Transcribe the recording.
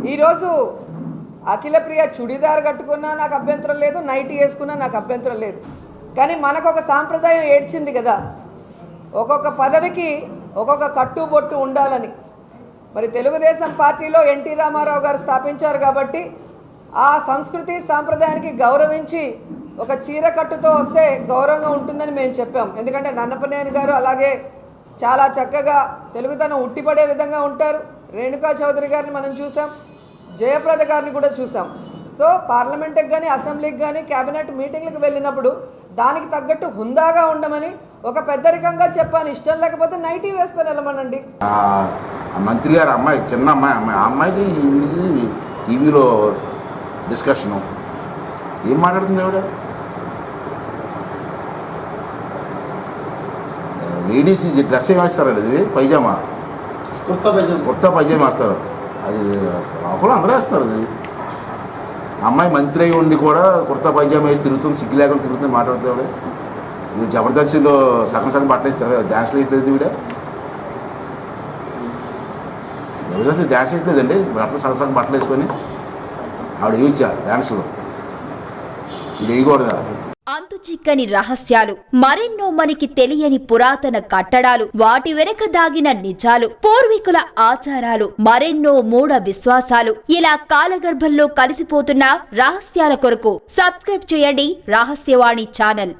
ఈరోజు అఖిలప్రియ చుడిదార్ కట్టుకున్నా నాకు అభ్యంతరం లేదు, నైటీ వేసుకున్నా నాకు అభ్యంతరం లేదు. కానీ మనకు ఒక సాంప్రదాయం ఏడ్చింది కదా, ఒక్కొక్క పదవికి ఒక్కొక్క కట్టుబొట్టు ఉండాలని. మరి తెలుగుదేశం పార్టీలో ఎన్టీ రామారావు గారు స్థాపించారు కాబట్టి ఆ సంస్కృతి సాంప్రదాయానికి గౌరవించి ఒక చీర కట్టుతో వస్తే గౌరవంగా ఉంటుందని మేము చెప్పాం. ఎందుకంటే నన్నపనేని గారు అలాగే చాలా చక్కగా తెలుగుతనం ఉట్టిపడే విధంగా ఉంటారు. రేణుకా చౌదరి గారిని మనం చూసాం, జయప్రద గారిని కూడా చూసాం. సో పార్లమెంట్కి కానీ అసెంబ్లీకి కానీ క్యాబినెట్ మీటింగ్లకు వెళ్ళినప్పుడు దానికి తగ్గట్టు హుందాగా ఉండమని ఒక పెద్దరికంగా చెప్పాను. ఇష్టం లేకపోతే నైటీ వేసుకొని వెళ్ళమనండి. మంత్రి గారు అమ్మాయి, చిన్న అమ్మాయికి టీవీలో డిస్కషను ఏం మాట్లాడుతుంది ఆవిడ? లేడీస్ డ్రెస్ ఏం వేస్తారండి, అది పైజామా, కుర్తా పైజామా వేస్తారు. అది ఒకళ్ళు అందరూ వేస్తారు. అది అమ్మాయి మంత్రి అయి ఉండి కూడా కుర్తా పైజామా వేసి తిరుగుతుంది, సిగ్గు లేకుండా తిరుగుతుంది, మాట్లాడుతుంది. ఇది జబర్దస్తిలో సగం సగం బట్టలు ఇస్తారు కదా, డ్యాన్స్లు వేయట్లేదు ఈవిడ. జబర్దస్తి డ్యాన్స్ వేయట్లేదండి, బట్టలు సగం సగం బట్టలు వేసుకొని ఆవిడ వేయచ్చా డ్యాన్స్లో, ఇది వేయకూడదా? అంతు చిక్కని రహస్యాలు, మరెన్నో మనకి తెలియని పురాతన కట్టడాలు, వాటి వెనక దాగిన నిజాలు, పూర్వీకుల ఆచారాలు, మరెన్నో మూఢ విశ్వాసాలు, ఇలా కాలగర్భంలో కలిసిపోతున్న రహస్యాల కొరకు సబ్స్క్రైబ్ చేయండి రహస్యవాణి ఛానల్.